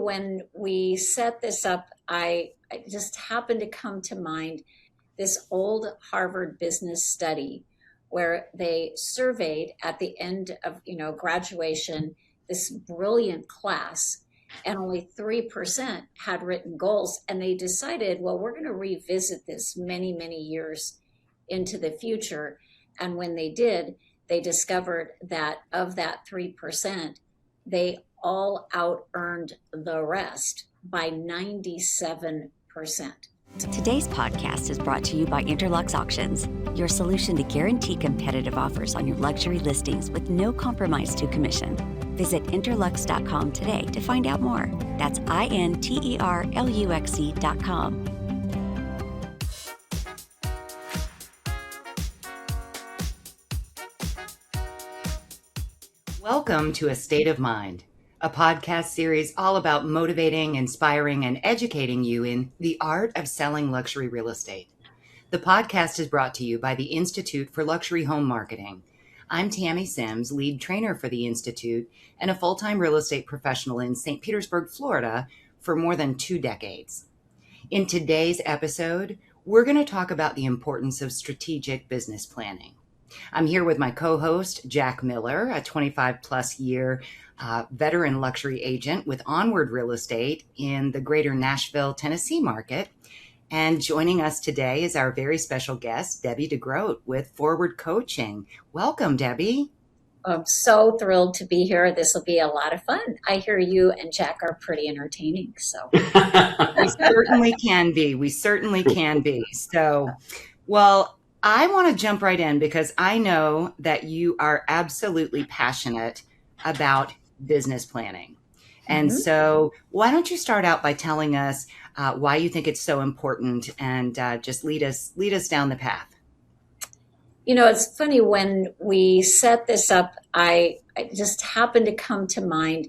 when we set this up, I just happened to come to mind this old Harvard business study where they surveyed at the end of, graduation, this brilliant class, and only 3% had written goals. And they decided, well, we're going to revisit this many, many years into the future. And when they did, they discovered that of that 3%, they all out earned the rest by 97%. Today's podcast is brought to you by Interlux Auctions, your solution to guarantee competitive offers on your luxury listings with no compromise to commission. Visit Interlux.com today to find out more. That's INTERLUXE.com. Welcome to A State of Mind, a podcast series all about motivating, inspiring, and educating you in the art of selling luxury real estate. The podcast is brought to you by the Institute for Luxury Home Marketing. I'm Tami Sims, lead trainer for the Institute and a full-time real estate professional in St. Petersburg, Florida for more than 2 decades. In today's episode, we're going to talk about the importance of strategic business planning. I'm here with my co-host, Jack Miller, a 25-plus year veteran luxury agent with Onward Real Estate in the greater Nashville, Tennessee market. And joining us today is our very special guest, Debbie DeGrote with Forward Coaching. Welcome, Debbie. I'm so thrilled to be here. This will be a lot of fun. I hear you and Jack are pretty entertaining. So we certainly can be. We certainly can be. So, well, I want to jump right in because I know that you are absolutely passionate about business planning. And so why don't you start out by telling us why you think it's so important and just lead us down the path. It's funny when we set this up, I just happened to come to mind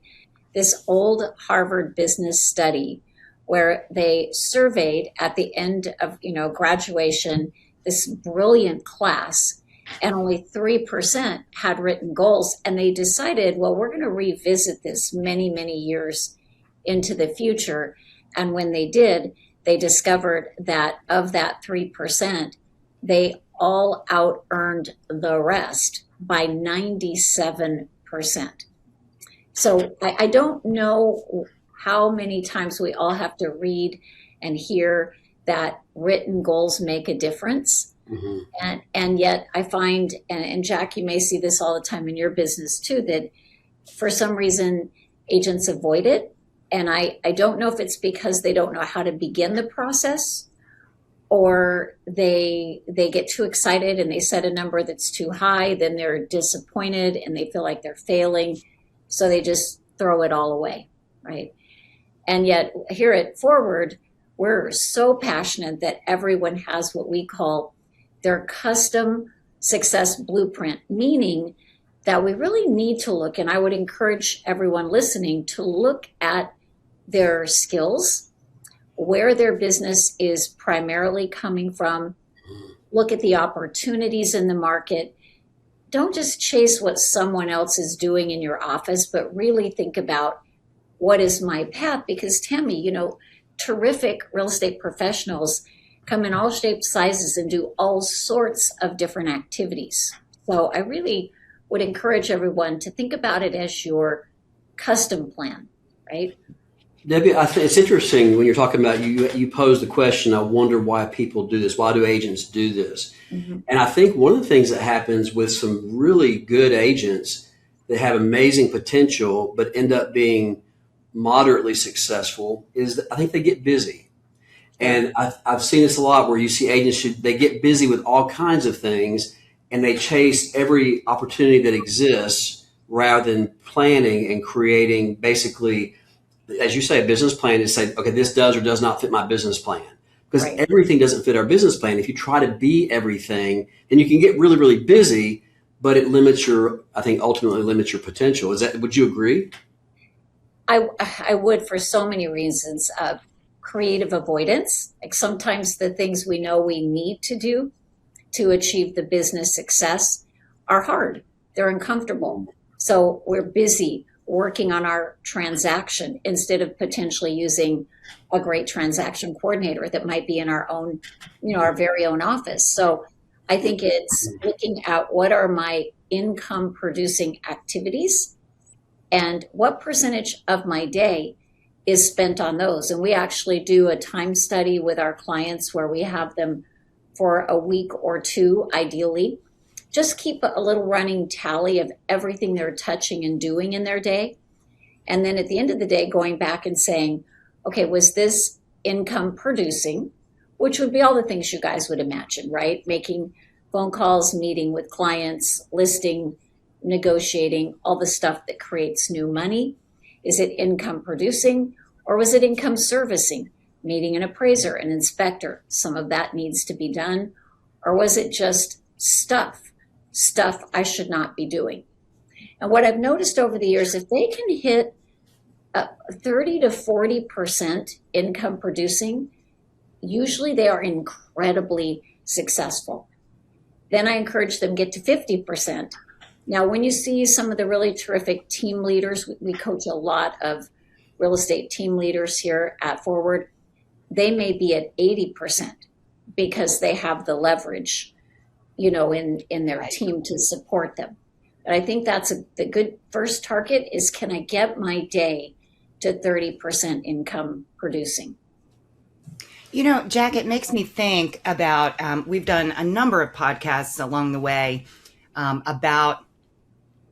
this old Harvard business study where they surveyed at the end of, graduation, this brilliant class, and only 3% had written goals. And they decided, well, we're going to revisit this many, many years into the future. And when they did, they discovered that of that 3%, they all out earned the rest by 97%. So I don't know how many times we all have to read and hear that written goals make a difference. And yet I find, and Jack, you may see this all the time in your business too, that for some reason agents avoid it. And I don't know if it's because they don't know how to begin the process, or they get too excited and they set a number that's too high, then they're disappointed and they feel like they're failing. So they just throw it all away, right? And yet here at Forward, we're so passionate that everyone has what we call their custom success blueprint, meaning that we really need to look, and I would encourage everyone listening to look at their skills, where their business is primarily coming from, look at the opportunities in the market. Don't just chase what someone else is doing in your office, but really think about what is my path? Because Tami, terrific real estate professionals come in all shapes, sizes, and do all sorts of different activities. So I really would encourage everyone to think about it as your custom plan, right? Debbie, I think it's interesting when you're talking about you posed the question, I wonder why people do this. Why do agents do this? And I think one of the things that happens with some really good agents that have amazing potential but end up being moderately successful is that I think they get busy. And I've seen this a lot where you see agents, they get busy with all kinds of things and they chase every opportunity that exists rather than planning and creating basically, as you say, a business plan to say, okay, this does or does not fit my business plan. Because everything doesn't fit our business plan. If you try to be everything, then you can get really, really busy, but it limits ultimately limits your potential. Would you agree? I would, for so many reasons. Creative avoidance, like sometimes the things we know we need to do to achieve the business success are hard. They're uncomfortable. So we're busy. working on our transaction instead of potentially using a great transaction coordinator that might be in our own, our very own office. So I think it's looking at what are my income producing activities and what percentage of my day is spent on those. And we actually do a time study with our clients where we have them for a week or two, ideally. Just keep a little running tally of everything they're touching and doing in their day. And then at the end of the day, going back and saying, okay, was this income producing? Which would be all the things you guys would imagine, right? Making phone calls, meeting with clients, listing, negotiating, all the stuff that creates new money. Is it income producing, or was it income servicing? Meeting an appraiser, an inspector, some of that needs to be done. Or was it just stuff I should not be doing? And what I've noticed over the years, if they can hit 30 to 40% income producing, usually they are incredibly successful. Then I encourage them get to 50%. Now, when you see some of the really terrific team leaders, we coach a lot of real estate team leaders here at Forward, they may be at 80% because they have the leverage, in their team to support them. But I think that's the good first target is, can I get my day to 30% income producing? Jack, it makes me think about, we've done a number of podcasts along the way about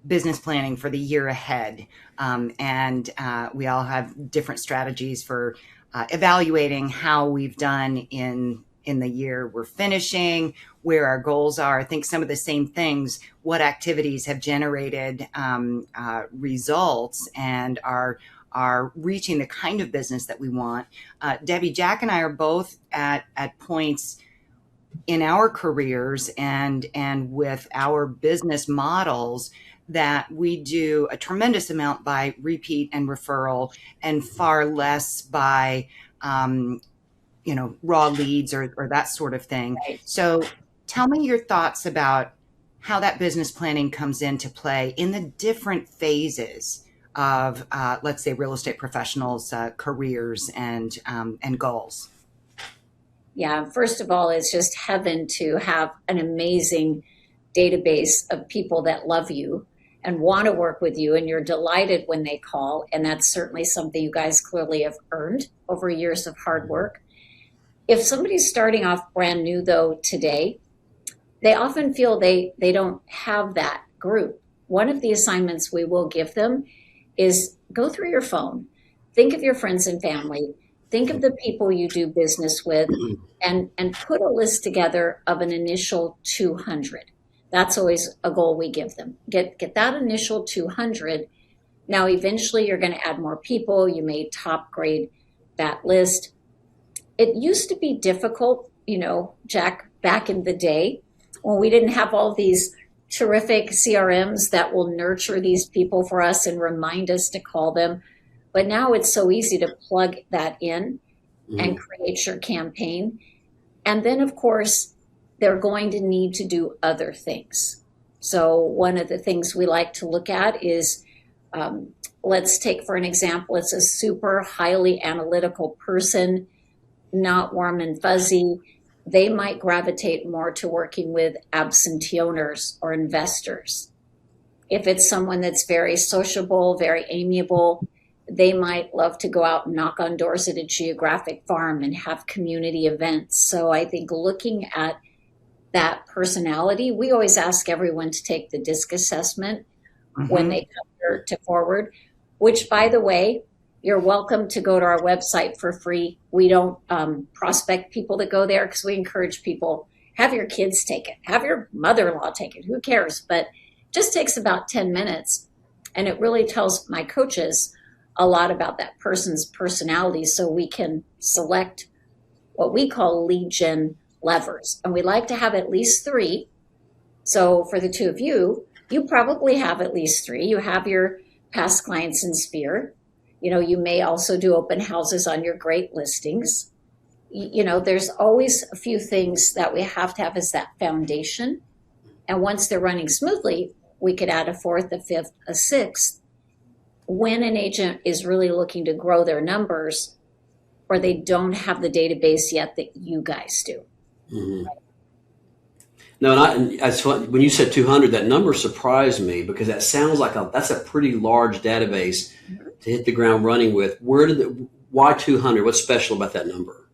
business planning for the year ahead. And we all have different strategies for evaluating how we've done in the year we're finishing, where our goals are. I think some of the same things, what activities have generated results and are reaching the kind of business that we want. Debbie, Jack and I are both at points in our careers and with our business models that we do a tremendous amount by repeat and referral and far less by, raw leads or that sort of thing. Right. So tell me your thoughts about how that business planning comes into play in the different phases of, let's say, real estate professionals' careers and goals. Yeah, first of all, it's just heaven to have an amazing database of people that love you and want to work with you, and you're delighted when they call. And that's certainly something you guys clearly have earned over years of hard work. If somebody's starting off brand new, though, today, they often feel they don't have that group. One of the assignments we will give them is go through your phone, think of your friends and family, think of the people you do business with, and put a list together of an initial 200. That's always a goal we give them. Get that initial 200. Now, eventually you're going to add more people. You may top grade that list. It used to be difficult, Jack, back in the day when we didn't have all these terrific CRMs that will nurture these people for us and remind us to call them. But now it's so easy to plug that in and create your campaign. And then, of course, they're going to need to do other things. So one of the things we like to look at is, let's take for an example, it's a super highly analytical person, not warm and fuzzy. They might gravitate more to working with absentee owners or investors. If it's someone that's very sociable, very amiable, they might love to go out and knock on doors at a geographic farm and have community events. So I think looking at that personality, we always ask everyone to take the DISC assessment when they come here to Forward, which, by the way, you're welcome to go to our website for free. We don't prospect people that go there because we encourage people, have your kids take it, have your mother-in-law take it, who cares? But it just takes about 10 minutes. And it really tells my coaches a lot about that person's personality so we can select what we call lead gen levers. And we like to have at least 3. So for the 2 of you, you probably have at least 3. You have your past clients in Sphere. You may also do open houses on your great listings. There's always a few things that we have to have as that foundation. And once they're running smoothly, we could add a 4th, a 5th, a 6th. when an agent is really looking to grow their numbers, or they don't have the database yet that you guys do. Mm-hmm. No, when you said 200, that number surprised me because that sounds like that's a pretty large database to hit the ground running with. Why 200? What's special about that number?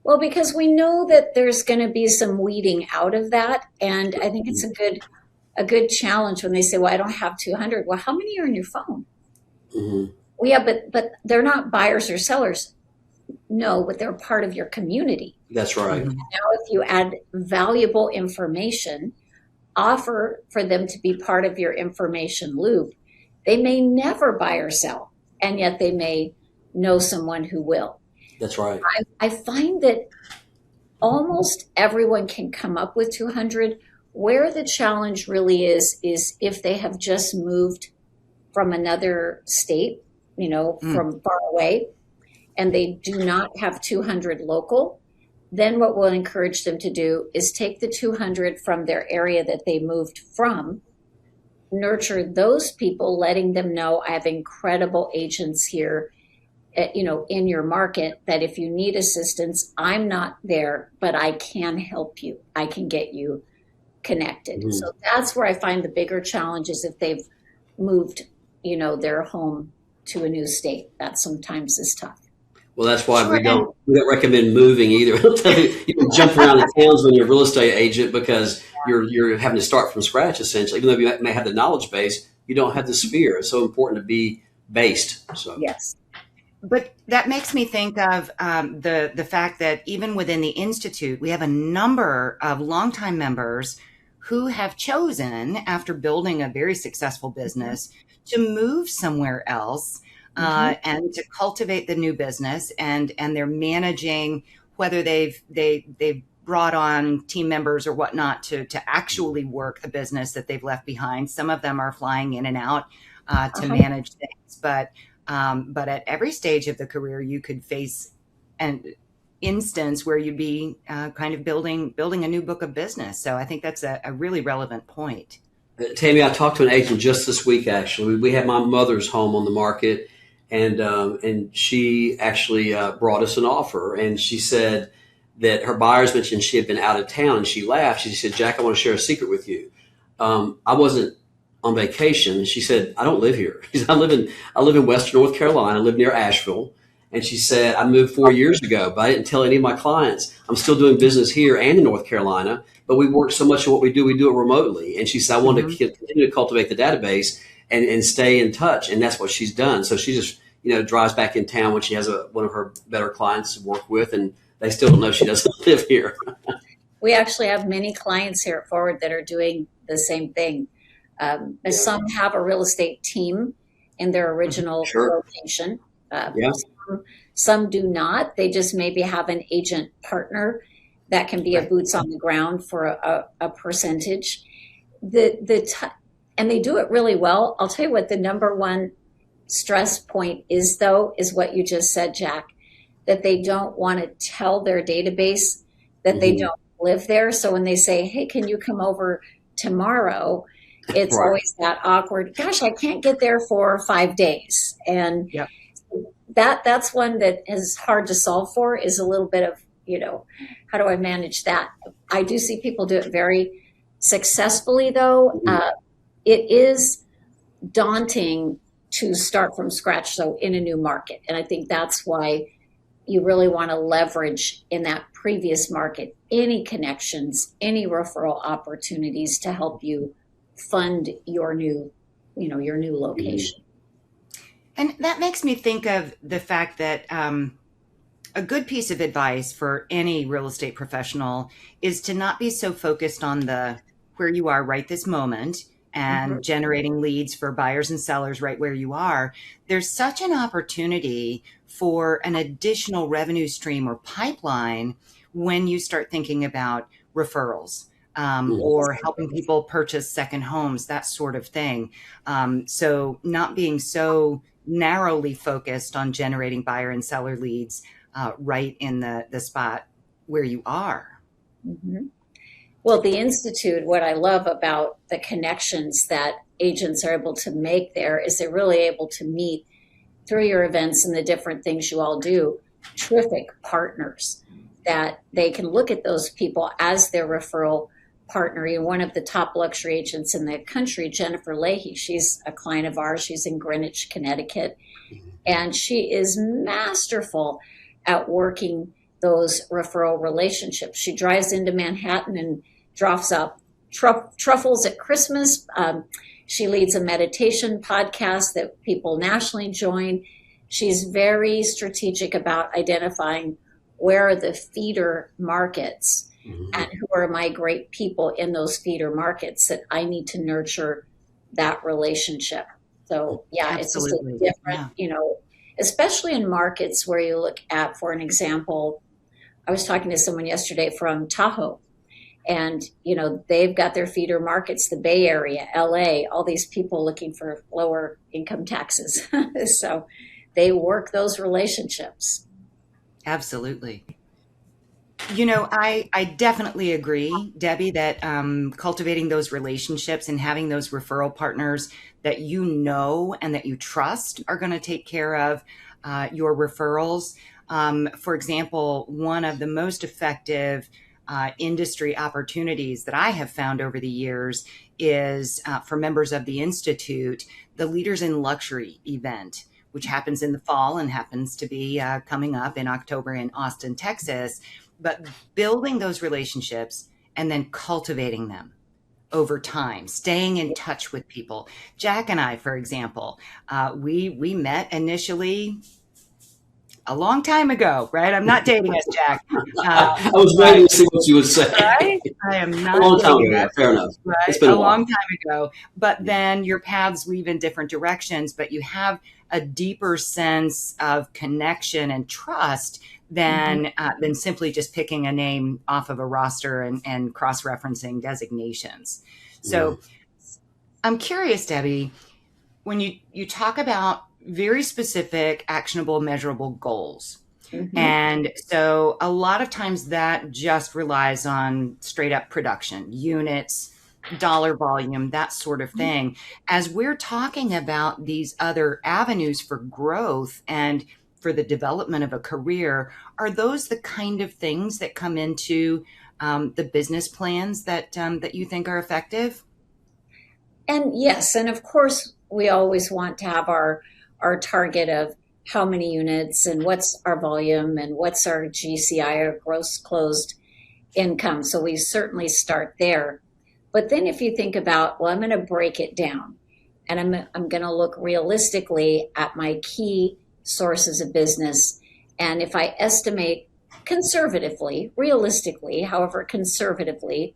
Well, because we know that there's going to be some weeding out of that, and I think it's a good challenge when they say, "Well, I don't have 200." Well, how many are in your phone? Mm-hmm. Well, yeah, but they're not buyers or sellers. No, but they're part of your community. That's right. Now, if you add valuable information, offer for them to be part of your information loop, they may never buy or sell, and yet they may know someone who will. That's right. I find that almost everyone can come up with 200. Where the challenge really is if they have just moved from another state, from far away, and they do not have 200 local, then what we'll encourage them to do is take the 200 from their area that they moved from, nurture those people, letting them know I have incredible agents here, in your market, that if you need assistance, I'm not there, but I can help you. I can get you connected. Mm-hmm. So that's where I find the bigger challenge is if they've moved, their home to a new state. That sometimes is tough. Well, that's why we don't recommend moving either. You can jump around the towns when you're a real estate agent because you're having to start from scratch, essentially. Even though you may have the knowledge base, you don't have the sphere. It's so important to be based. So yes. But that makes me think of the fact that even within the Institute, we have a number of longtime members who have chosen, after building a very successful business, to move somewhere else. And to cultivate the new business, and they're managing whether they've brought on team members or whatnot to actually work the business that they've left behind. Some of them are flying in and out to manage things, but at every stage of the career, you could face an instance where you'd be kind of building a new book of business. So I think that's a really relevant point. Tami, I talked to an agent just this week. Actually, we had my mother's home on the market. And she actually brought us an offer, and she said that her buyers mentioned she had been out of town, and she laughed. She said, "Jack, I want to share a secret with you. I wasn't on vacation." She said, "I don't live here." She said, I live in Western North Carolina. I live near Asheville. And she said, "I moved 4 years ago, but I didn't tell any of my clients. I'm still doing business here and in North Carolina, but we work so much of what we do it remotely." And she said, "I want to continue to cultivate the database and stay in touch." And that's what she's done. So she just, drives back in town when she has one of her better clients to work with, and they still don't know she doesn't live here. We actually have many clients here at Forward that are doing the same thing. Some have a real estate team in their original location. Some do not. They just maybe have an agent partner that can be a boots on the ground for a percentage. And they do it really well. I'll tell you what the number one stress point is, though, is what you just said, Jack, that they don't want to tell their database that they don't live there. So when they say, "Hey, can you come over tomorrow?" It's always that awkward, "Gosh, I can't get there for 5 days." And that's one that is hard to solve for, is a little bit of, how do I manage that? I do see people do it very successfully, though. It is daunting to start from scratch, though, in a new market. And I think that's why you really want to leverage in that previous market any connections, any referral opportunities to help you fund your new location. And that makes me think of the fact that a good piece of advice for any real estate professional is to not be so focused on where you are right this moment and generating leads for buyers and sellers right where you are. There's such an opportunity for an additional revenue stream or pipeline when you start thinking about referrals. Or helping people purchase second homes, that sort of thing. So not being so narrowly focused on generating buyer and seller leads right in the spot where you are. Well, the Institute, what I love about the connections that agents are able to make there is they're really able to meet through your events and the different things you all do, terrific partners that they can look at those people as their referral partner. And one of the top luxury agents in the country, Jennifer Leahy, she's a client of ours. She's in Greenwich, Connecticut, and she is masterful at working those referral relationships. She drives into Manhattan and drops up truffles at Christmas. She leads a meditation podcast that people nationally join. She's very strategic about identifying where are the feeder markets and who are my great people in those feeder markets that I need to nurture that relationship. So yeah, Absolutely. It's just a different, especially in markets where you look at, for an example, I was talking to someone yesterday from Tahoe, and they've got their feeder markets, the Bay Area, LA, all these people looking for lower income taxes. So they work those relationships. Absolutely. I definitely agree, Debbie, that cultivating those relationships and having those referral partners that and that you trust are going to take care of your referrals. For example, one of the most effective industry opportunities that I have found over the years is for members of the Institute, the Leaders in Luxury event, which happens in the fall and happens to be coming up in October in Austin, Texas. But building those relationships and then cultivating them over time, staying in touch with people. Jack and I, for example, we met initially a long time ago, right? I'm not dating us, Jack. I was waiting to see what you would say. Right? I am not a long time dating ago. us. Fair enough. Right? It's been a a while. long time ago. But then your paths weave in different directions, but you have a deeper sense of connection and trust than simply just picking a name off of a roster and cross-referencing designations. So I'm curious, Debbie, when you talk about very specific, actionable, measurable goals. And so a lot of times that just relies on straight up production, units, dollar volume, that sort of thing. As we're talking about these other avenues for growth and for the development of a career, are those the kind of things that come into the business plans that you think are effective? And yes, and of course, we always want to have our target of how many units and what's our volume and what's our GCI, or gross closed income. So we certainly start there. But then if you think about, well, I'm going to break it down, and I'm going to look realistically at my key sources of business. And if I estimate conservatively, realistically, however conservatively,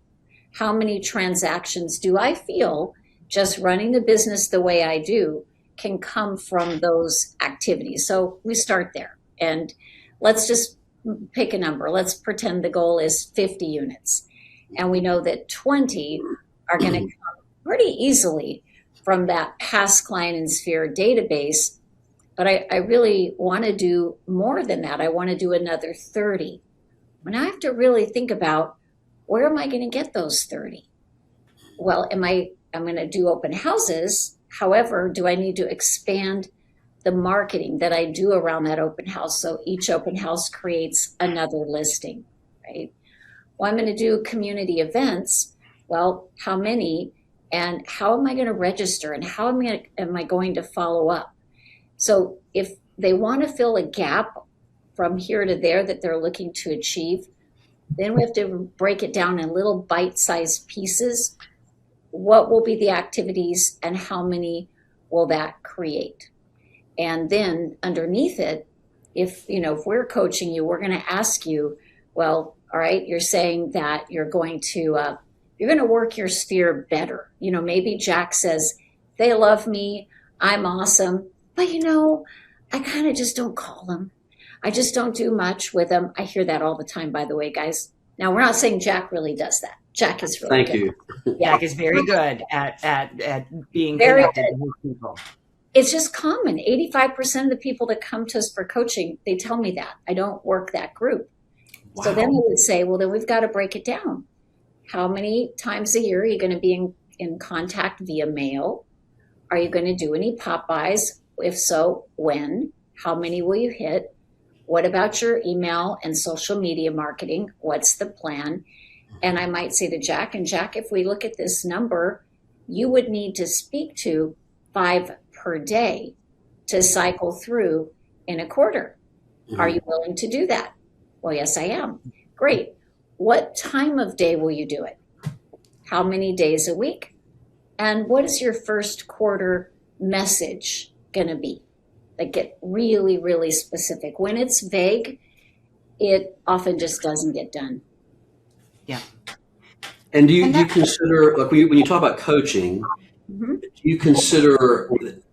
how many transactions do I feel just running the business the way I do can come from those activities? So we start there, and let's just pick a number. Let's pretend the goal is 50 units. And we know that 20 are going to come pretty easily from that past client and sphere database. But I really want to do more than that. I want to do another 30. And I have to really think about, where am I going to get those 30? Well, I'm going to do open houses. However, do I need to expand the marketing that I do around that open house so each open house creates another listing, right? Well, I'm going to do community events. Well, how many, and how am I going to register, and how am I going to follow up? So if they want to fill a gap from here to there that they're looking to achieve, then we have to break it down in little bite-sized pieces. What will be the activities and how many will that create? And then underneath it, if we're coaching you, we're going to ask you, well, all right, you're saying that you're going to work your sphere better. Maybe Jack says, they love me, I'm awesome, but I kind of just don't call them. I just don't do much with them. I hear that all the time, by the way, guys. Now, we're not saying Jack really does that. Jack is really Thank you. Yeah. Jack is very good at being Very connected good. with people. It's just common. 85% of the people that come to us for coaching, they tell me that. I don't work that group. Wow. So then I would say, well, then we've got to break it down. How many times a year are you going to be in contact via mail? Are you going to do any pop buys? If so, when? How many will you hit? What about your email and social media marketing? What's the plan? And I might say to Jack, and Jack, if we look at this number, you would need to speak to 5 per day to cycle through in a quarter. Are you willing to do that? Well, yes, I am. Great. What time of day will you do it? How many days a week? And what is your first quarter message going to be? Like, get really, really specific. When it's vague, it often just doesn't get done. Yeah. And do you consider, like when you talk about coaching, do you consider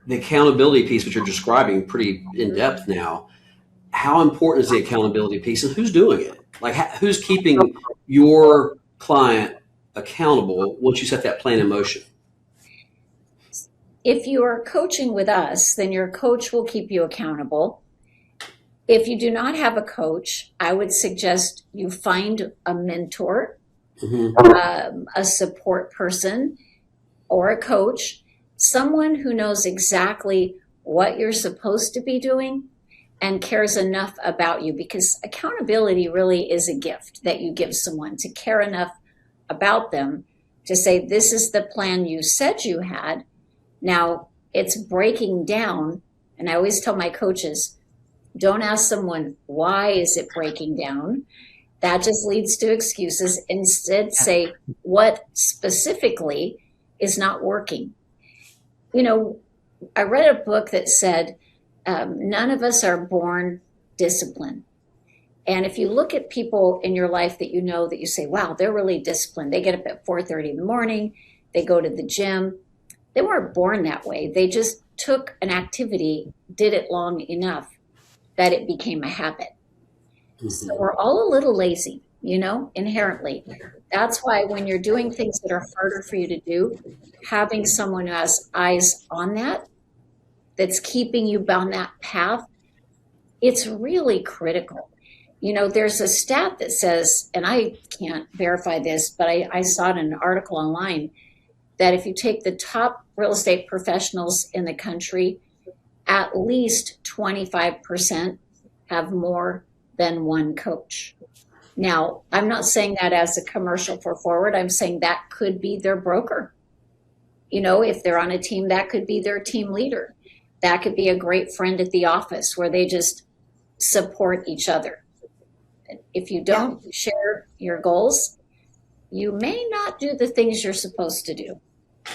the accountability piece, which you're describing pretty in depth now? How important is the accountability piece, and who's doing it? Like, who's keeping your client accountable once you set that plan in motion? If you are coaching with us, then your coach will keep you accountable. If you do not have a coach, I would suggest you find a mentor, a support person, or a coach, someone who knows exactly what you're supposed to be doing and cares enough about you, because accountability really is a gift that you give someone, to care enough about them to say, this is the plan you said you had. Now it's breaking down. And I always tell my coaches, don't ask someone, why is it breaking down? That just leads to excuses. Instead, say, what specifically is not working? You know, I read a book that said, none of us are born disciplined. And if you look at people in your life that you know, that you say, wow, they're really disciplined. They get up at 4:30 in the morning. They go to the gym. They weren't born that way. They just took an activity, did it long enough that it became a habit. So we're all a little lazy, you know, inherently. That's why when you're doing things that are harder for you to do, having someone who has eyes on that, that's keeping you on that path, it's really critical. You know, there's a stat that says, and I can't verify this, but I saw it in an article online, that if you take the top real estate professionals in the country, at least 25% have more than one coach. Now, I'm not saying that as a commercial for Forward. I'm saying that could be their broker. You know, if they're on a team, that could be their team leader. That could be a great friend at the office where they just support each other. If you don't share your goals, you may not do the things you're supposed to do.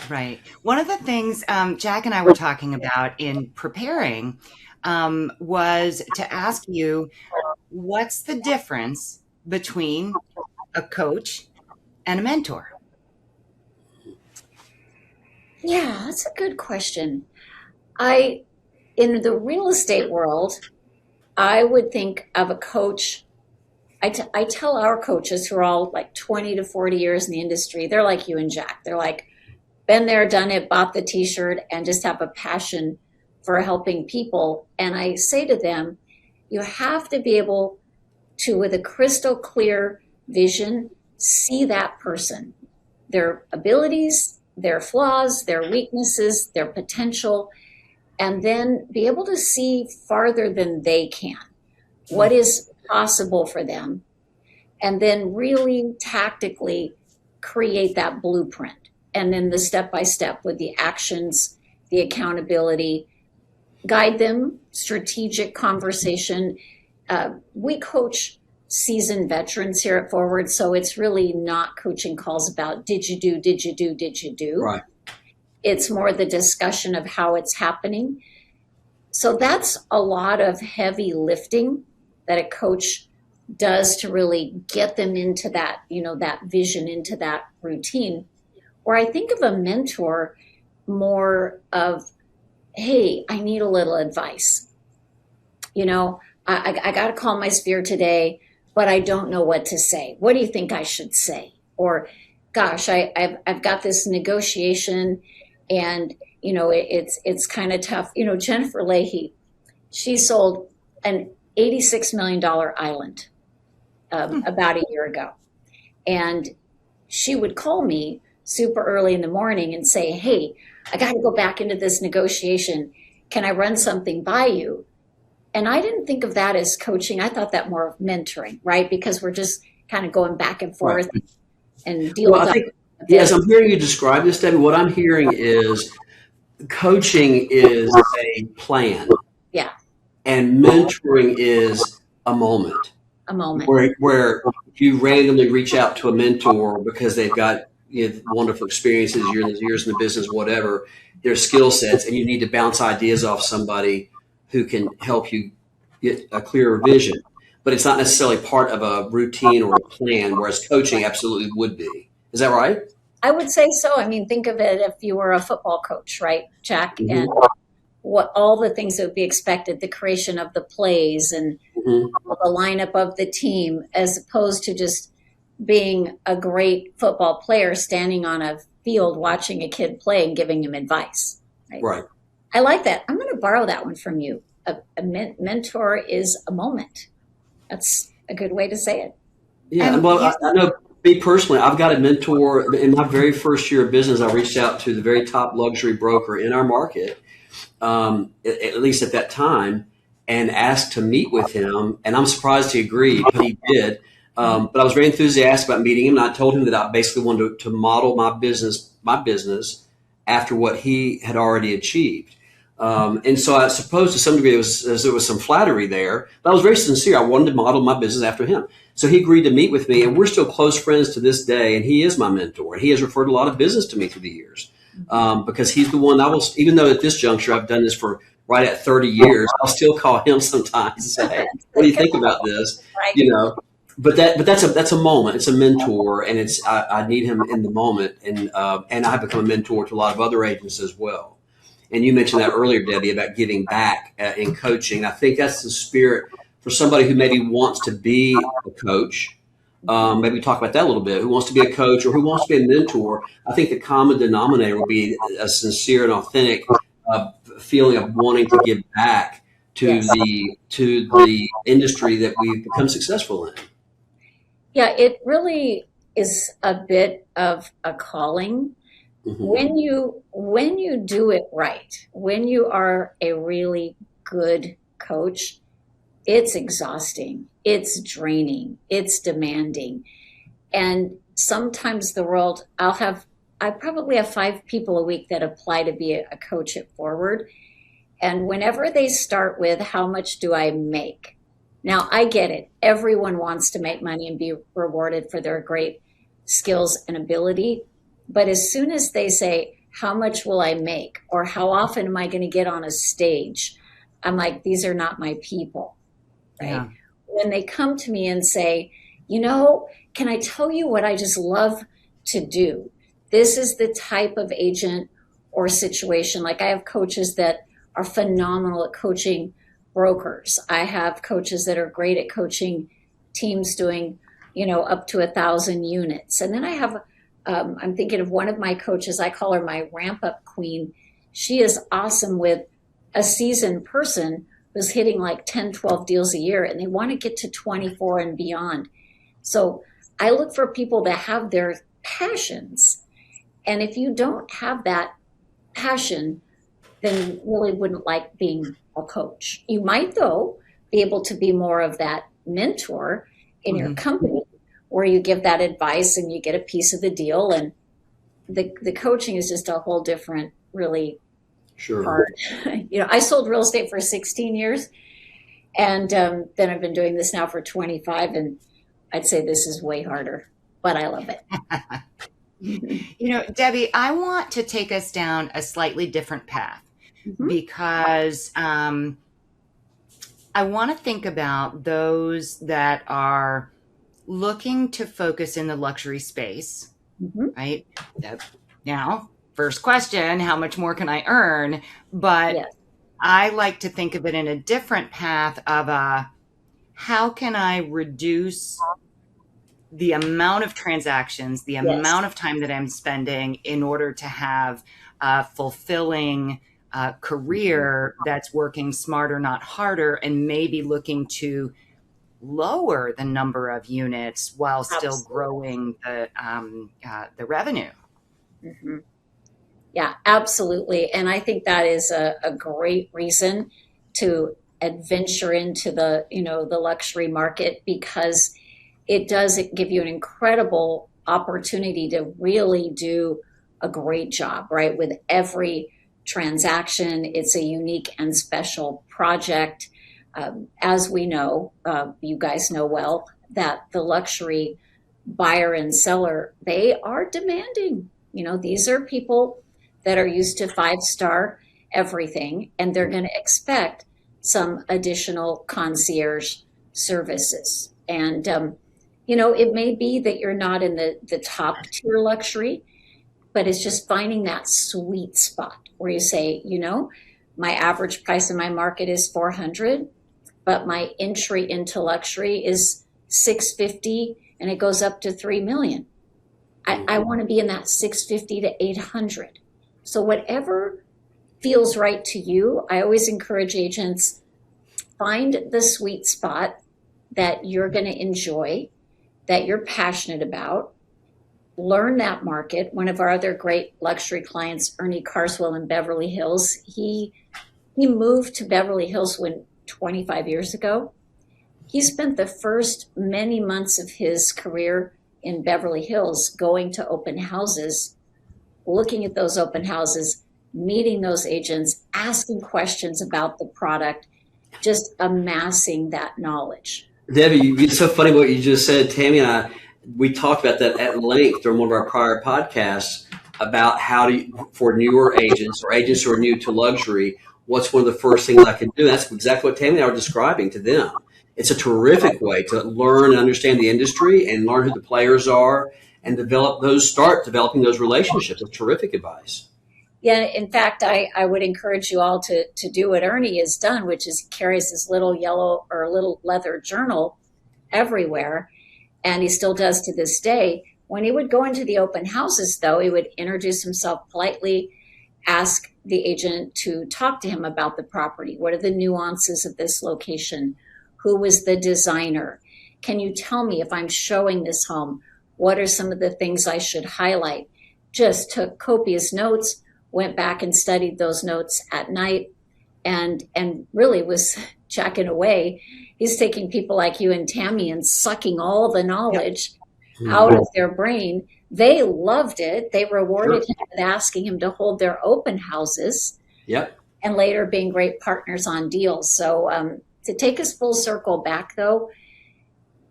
Right. One of the things Jack and I were talking about in preparing was to ask you, what's the difference between a coach and a mentor? Yeah, that's a good question. In the real estate world, I would think of a coach. I tell our coaches, who are all like 20 to 40 years in the industry, they're like you and Jack. They're like, been there, done it, bought the t-shirt, and just have a passion for helping people. And I say to them, you have to be able to, with a crystal clear vision, see that person, their abilities, their flaws, their weaknesses, their potential, and then be able to see farther than they can. What is possible for them? And then really tactically create that blueprint. And then the step-by-step with the actions, the accountability, guide them, strategic conversation. We coach seasoned veterans here at Forward, so it's really not coaching calls about did you do, did you do, did you do? Right. It's more the discussion of how it's happening. So that's a lot of heavy lifting that a coach does to really get them into that, you know, that vision, into that routine. Where I think of a mentor more of, hey, I need a little advice. You know, I got to call my sphere today, but I don't know what to say. What do you think I should say? Or, gosh, I've got this negotiation, and you know it's kind of tough. You know, Jennifer Leahy, she sold an $86 million island about a year ago, and she would call me super early in the morning and say, hey, I got to go back into this negotiation. Can I run something by you? And I didn't think of that as coaching. I thought that more of mentoring, right? Because we're just kind of going back and forth and deal with it. Yes, I'm hearing you describe this, Debbie. What I'm hearing is coaching is a plan. Yeah. And mentoring is a moment. A moment. Where you randomly reach out to a mentor because they've got wonderful experiences, years in the business, whatever, their skill sets, and you need to bounce ideas off somebody who can help you get a clearer vision. But it's not necessarily part of a routine or a plan, whereas coaching absolutely would be. Is that right? I would say so. I mean, think of it if you were a football coach, right, Jack? Mm-hmm. And what all the things that would be expected, the creation of the plays and the lineup of the team, as opposed to just being a great football player standing on a field watching a kid play and giving him advice. Right. I like that. I'm going to borrow that one from you. A mentor is a moment. That's a good way to say it. Yeah. Well, I know me personally, I've got a mentor. In my very first year of business, I reached out to the very top luxury broker in our market, at least at that time, and asked to meet with him. And I'm surprised he agreed, but he did. But I was very enthusiastic about meeting him, and I told him that I basically wanted to model my business after what he had already achieved. And so I suppose to some degree there was some flattery there, but I was very sincere. I wanted to model my business after him. So he agreed to meet with me, and we're still close friends to this day, and he is my mentor. He has referred a lot of business to me through the years because he's the one even though at this juncture I've done this for right at 30 years, I'll still call him sometimes and say, hey, what do you think about this? Right. But that's a moment. It's a mentor, and I need him in the moment, and I've become a mentor to a lot of other agents as well. And you mentioned that earlier, Debbie, about giving back in coaching. I think that's the spirit for somebody who maybe wants to be a coach. Maybe talk about that a little bit. Who wants to be a coach or who wants to be a mentor? I think the common denominator will be a sincere and authentic feeling of wanting to give back to the industry that we've become successful in. Yeah, it really is a bit of a calling. Mm-hmm. When you do it right, when you are a really good coach, it's exhausting, it's draining, it's demanding. And sometimes the world, I probably have 5 people a week that apply to be a coach at Forward. And whenever they start with, how much do I make? Now, I get it. Everyone wants to make money and be rewarded for their great skills and ability. But as soon as they say, how much will I make? Or how often am I going to get on a stage? I'm like, these are not my people, right? Yeah. When they come to me and say, can I tell you what I just love to do? This is the type of agent or situation. Like I have coaches that are phenomenal at coaching brokers. I have coaches that are great at coaching teams doing, up to 1,000 units. And then I have I'm thinking of one of my coaches. I call her my ramp-up queen. She is awesome with a seasoned person who's hitting like 10, 12 deals a year, and they want to get to 24 and beyond. So I look for people that have their passions. And if you don't have that passion, then you really wouldn't like being a coach. You might, though, be able to be more of that mentor in your company, where you give that advice and you get a piece of the deal. And the coaching is just a whole different, really part. I sold real estate for 16 years, and then I've been doing this now for 25, and I'd say this is way harder, but I love it. Debbie, I want to take us down a slightly different path because I want to think about those that are looking to focus in the luxury space, right? Now, first question, how much more can I earn? But I like to think of it in a different path of how can I reduce the amount of transactions, the amount of time that I'm spending in order to have a fulfilling career that's working smarter, not harder, and maybe looking to lower the number of units while still growing the revenue. Mm-hmm. Yeah, absolutely. And I think that is a great reason to adventure into the luxury market, because it does give you an incredible opportunity to really do a great job, right? With every transaction, it's a unique and special project. As we know, you guys know well, that the luxury buyer and seller, they are demanding. These are people that are used to five-star everything, and they're going to expect some additional concierge services. And it may be that you're not in the top tier luxury, but it's just finding that sweet spot where you say, my average price in my market is 400, but my entry into luxury is 650, and it goes up to 3 million. I want to be in that 650 to 800. So whatever feels right to you, I always encourage agents, find the sweet spot that you're going to enjoy, that you're passionate about. Learn that market. One of our other great luxury clients, Ernie Carswell in Beverly Hills, he moved to Beverly Hills 25 years ago. He spent the first many months of his career in Beverly Hills going to open houses, looking at those open houses, meeting those agents, asking questions about the product, just amassing that knowledge. Debbie, it's so funny what you just said. Tami and I, we talked about that at length during one of our prior podcasts about for newer agents or agents who are new to luxury, what's one of the first things I can do? That's exactly what Tami and I were describing to them. It's a terrific way to learn and understand the industry and learn who the players are and start developing those relationships. It's terrific advice. Yeah, in fact, I would encourage you all to do what Ernie has done, which is he carries his little yellow or little leather journal everywhere, and he still does to this day. When he would go into the open houses, though, he would introduce himself politely, ask the agent to talk to him about the property. What are the nuances of this location? Who was the designer? Can you tell me, if I'm showing this home, what are some of the things I should highlight? Just took copious notes, went back and studied those notes at night, and really was checking away. He's taking people like you and Tami and sucking all the knowledge out of their brain. They loved it. They rewarded him with asking him to hold their open houses. Yep. And later being great partners on deals. So to take us full circle back, though,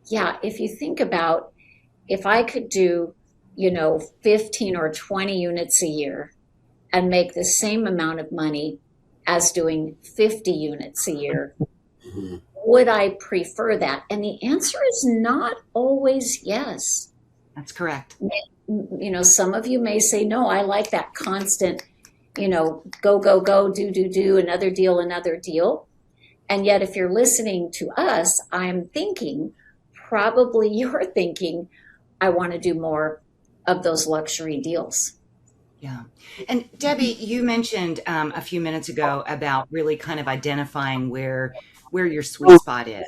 yeah, if you think about, if I could do, 15 or 20 units a year and make the same amount of money as doing 50 units a year, would I prefer that? And the answer is not always yes. That's correct. Some of you may say, no, I like that constant, go, go, go, do, another deal. And yet, if you're listening to us, I'm thinking, probably you're thinking, I want to do more of those luxury deals. Yeah. And Debbie, you mentioned a few minutes ago about really kind of identifying where your sweet spot is.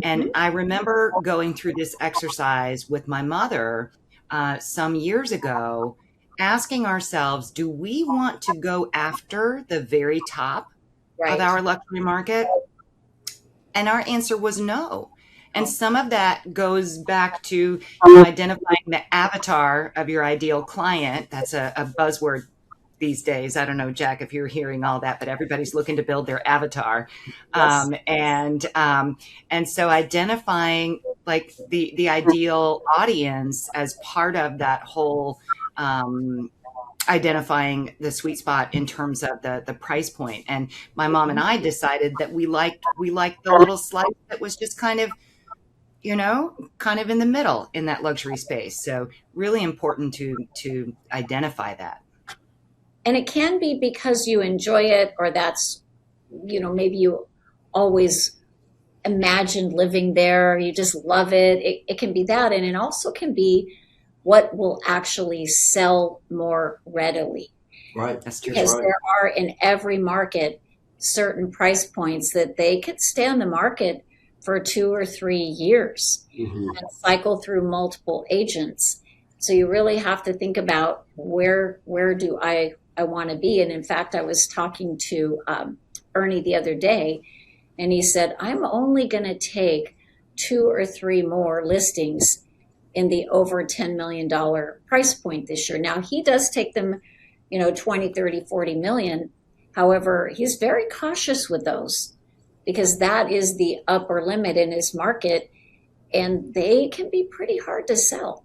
And I remember going through this exercise with my mother some years ago, asking ourselves, do we want to go after the very top of our luxury market? And our answer was no. And some of that goes back to identifying the avatar of your ideal client. That's a buzzword these days. I don't know, Jack, if you're hearing all that, but everybody's looking to build their avatar. Yes. And so identifying like the ideal audience as part of that whole identifying the sweet spot in terms of the price point. And my mom and I decided that we liked the little slice that was just kind of in the middle in that luxury space. So really important to identify that. And it can be because you enjoy it, or that's, maybe you always imagined living there, you just love it. It can be that. And it also can be what will actually sell more readily. Right. That's true. Because there are in every market certain price points that they could stay on the market for 2 or 3 years and cycle through multiple agents. So you really have to think about where do I want to be. And in fact, I was talking to Ernie the other day, and he said, I'm only going to take 2 or 3 more listings in the over $10 million price point this year. Now, he does take them, 20, 30, 40 million. However, he's very cautious with those because that is the upper limit in his market, and they can be pretty hard to sell.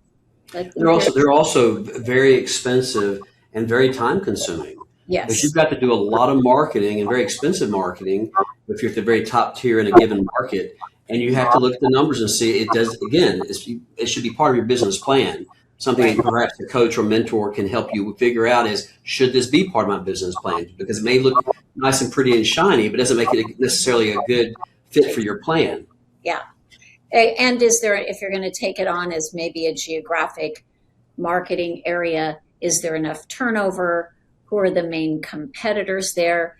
They're also very expensive and very time consuming. Yes. Because you've got to do a lot of marketing and very expensive marketing if you're at the very top tier in a given market. And you have to look at the numbers and see it should be part of your business plan. Something that perhaps a coach or mentor can help you figure out is, should this be part of my business plan? Because it may look nice and pretty and shiny, but doesn't make it necessarily a good fit for your plan. Yeah. And if you're going to take it on as maybe a geographic marketing area, is there enough turnover? Who are the main competitors there?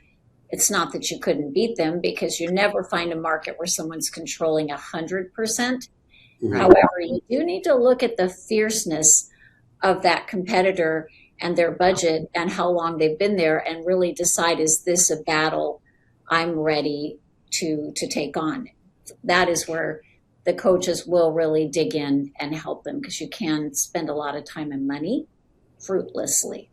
It's not that you couldn't beat them, because you never find a market where someone's controlling 100%. Mm-hmm. However, you do need to look at the fierceness of that competitor and their budget and how long they've been there, and really decide, is this a battle I'm ready to take on? That is where the coaches will really dig in and help them, because you can spend a lot of time and money fruitlessly.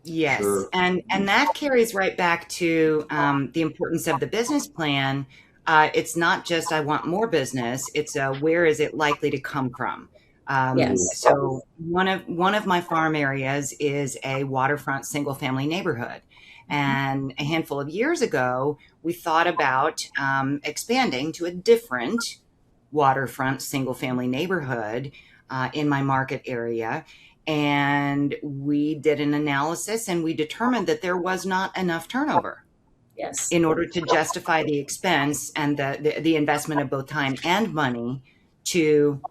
Yes. Sure. And that carries right back to the importance of the business plan. It's not just, I want more business. It's where is it likely to come from? Yes. So one of my farm areas is a waterfront single family neighborhood. And a handful of years ago, we thought about expanding to a different waterfront single family neighborhood in my market area. And we did an analysis, and we determined that there was not enough turnover. Yes. In order to justify the expense and the investment of both time and money to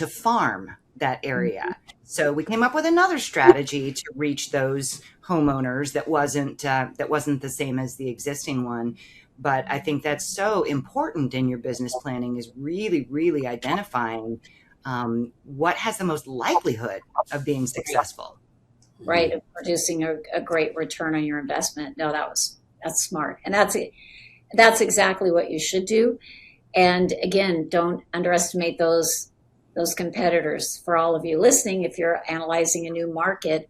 farm that area. So we came up with another strategy to reach those homeowners that wasn't the same as the existing one. But I think that's so important in your business planning, is really, really identifying what has the most likelihood of being successful. Right, of producing a great return on your investment. No, that's smart, and that's exactly what you should do. And again, don't underestimate those competitors. For all of you listening, if you're analyzing a new market,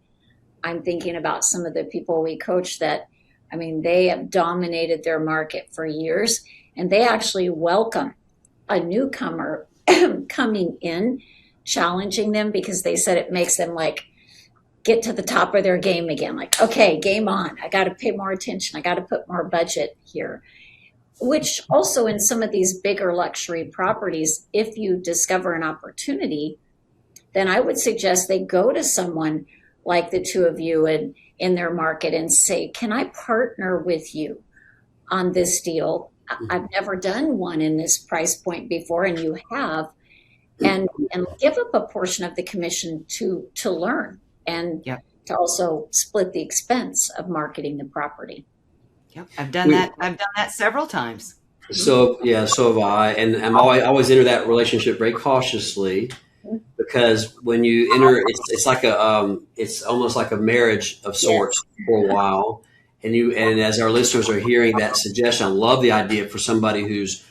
I'm thinking about some of the people we coach that, they have dominated their market for years, and they actually welcome a newcomer coming in, challenging them, because they said it makes them get to the top of their game again. Okay, game on. I got to pay more attention. I got to put more budget here. Which also, in some of these bigger luxury properties, if you discover an opportunity, then I would suggest they go to someone like the two of you in their market and say, can I partner with you on this deal? I've never done one in this price point before, and you have, and give up a portion of the commission to learn, and to also split the expense of marketing the property. Yep, I've done that several times. So have I, and I always enter that relationship very cautiously, because when you enter, it's like it's almost like a marriage of sorts for a while. And as our listeners are hearing that suggestion, I love the idea for somebody who's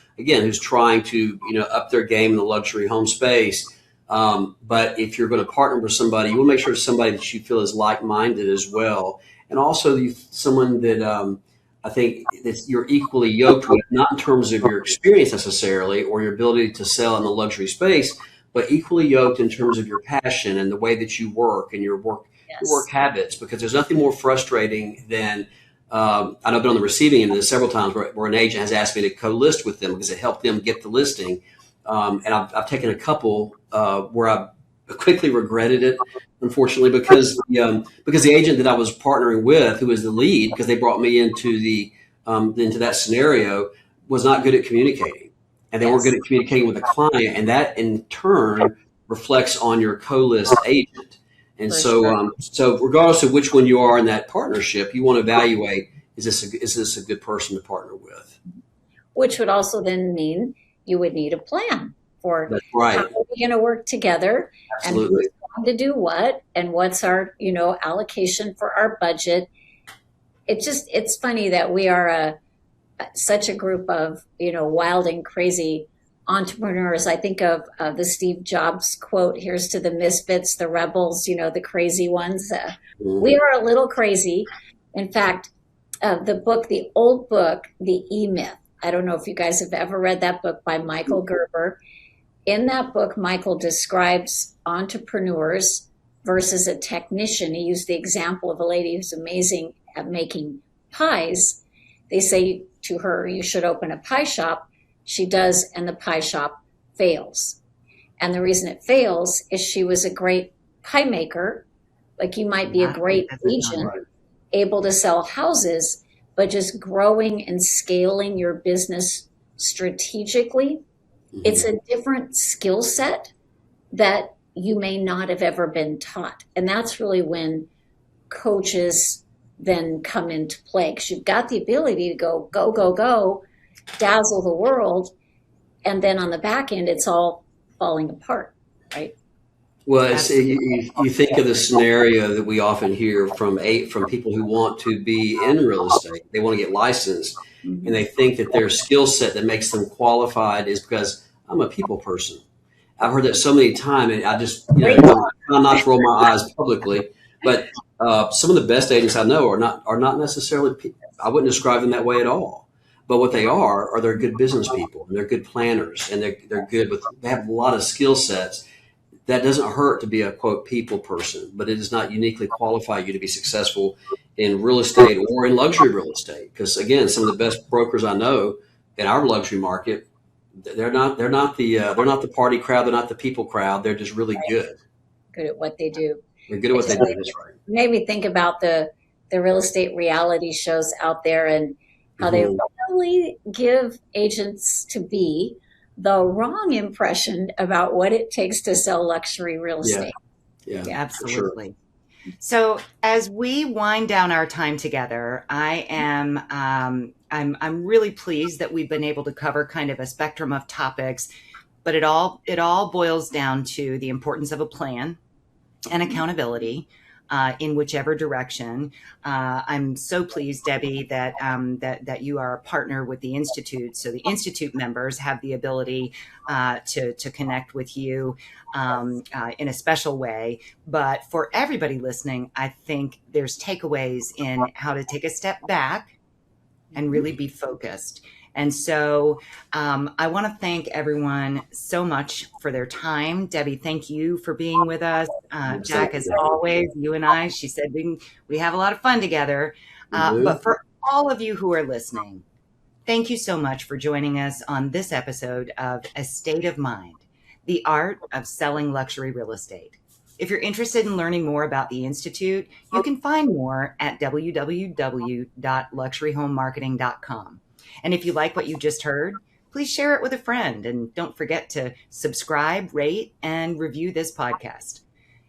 trying to, up their game in the luxury home space. But if you're going to partner with somebody, you want to make sure it's somebody that you feel is like-minded as well. And also someone that I think that you're equally yoked with, not in terms of your experience necessarily or your ability to sell in the luxury space, but equally yoked in terms of your passion and the way that you work and your work habits. Because there's nothing more frustrating than I've been on the receiving end of this several times where an agent has asked me to co-list with them because it helped them get the listing. And I've taken a couple where I quickly regretted it, unfortunately, because the agent that I was partnering with, who was the lead, because they brought me into that scenario, was not good at communicating, and they weren't good at communicating with the client, and that in turn reflects on your co-list agent. And so regardless of which one you are in that partnership, you want to evaluate, is this a good person to partner with? Which would also then mean you would need a plan for That's right. how are we going to work together. Absolutely. And who's going to do what, and what's our, allocation for our budget. It's funny that we are such a group of, wild and crazy entrepreneurs. I think of the Steve Jobs quote, "Here's to the misfits, the rebels, the crazy ones." We are a little crazy. In fact, the old book, The E-Myth. I don't know if you guys have ever read that book by Michael Gerber. In that book, Michael describes entrepreneurs versus a technician. He used the example of a lady who's amazing at making pies. They say to her, "You should open a pie shop." She does, and the pie shop fails. And the reason it fails is she was a great pie maker. Like, you might be a great agent, able to sell houses, but just growing and scaling your business strategically, it's a different skill set that you may not have ever been taught. And that's really when coaches then come into play, because you've got the ability to go, dazzle the world. And then on the back end, it's all falling apart, right? Well, you think of the scenario that we often hear from people who want to be in real estate. They want to get licensed, and they think that their skill set that makes them qualified is because I'm a people person. I've heard that so many times, and I just, I'm not to roll my eyes publicly, but some of the best agents I know are not necessarily. I wouldn't describe them that way at all. But what they are they're good business people, and they're good planners, and they're good with. They have a lot of skill sets. That doesn't hurt to be a, quote, people person, but it does not uniquely qualify you to be successful in real estate or in luxury real estate. Because again, some of the best brokers I know in our luxury market, they're not the party crowd, they're not the people crowd. They're just really good at what they do. They're good at what they do. That's right. Made me think about the real estate reality shows out there, and how they really give agents to be the wrong impression about what it takes to sell luxury real estate. Yeah, absolutely. Sure. So as we wind down our time together, I'm really pleased that we've been able to cover kind of a spectrum of topics, but it all boils down to the importance of a plan and accountability. In whichever direction. I'm so pleased, Debbie, that you are a partner with the Institute. So the Institute members have the ability to connect with you in a special way. But for everybody listening, I think there's takeaways in how to take a step back and really be focused. And so I want to thank everyone so much for their time. Debbie, thank you for being with us. Jack, as always, you and I, she said we have a lot of fun together. But for all of you who are listening, thank you so much for joining us on this episode of A State of Mind, the art of selling luxury real estate. If you're interested in learning more about the Institute, you can find more at www.luxuryhomemarketing.com. And if you like what you just heard, please share it with a friend. And don't forget to subscribe, rate, and review this podcast.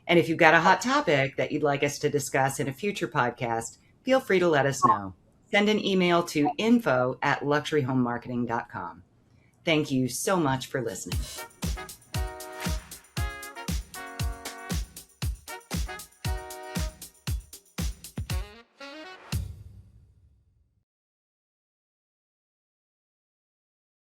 And if you've got a hot topic that you'd like us to discuss in a future podcast, feel free to let us know. Send an email to info@luxuryhomemarketing.com. Thank you so much for listening.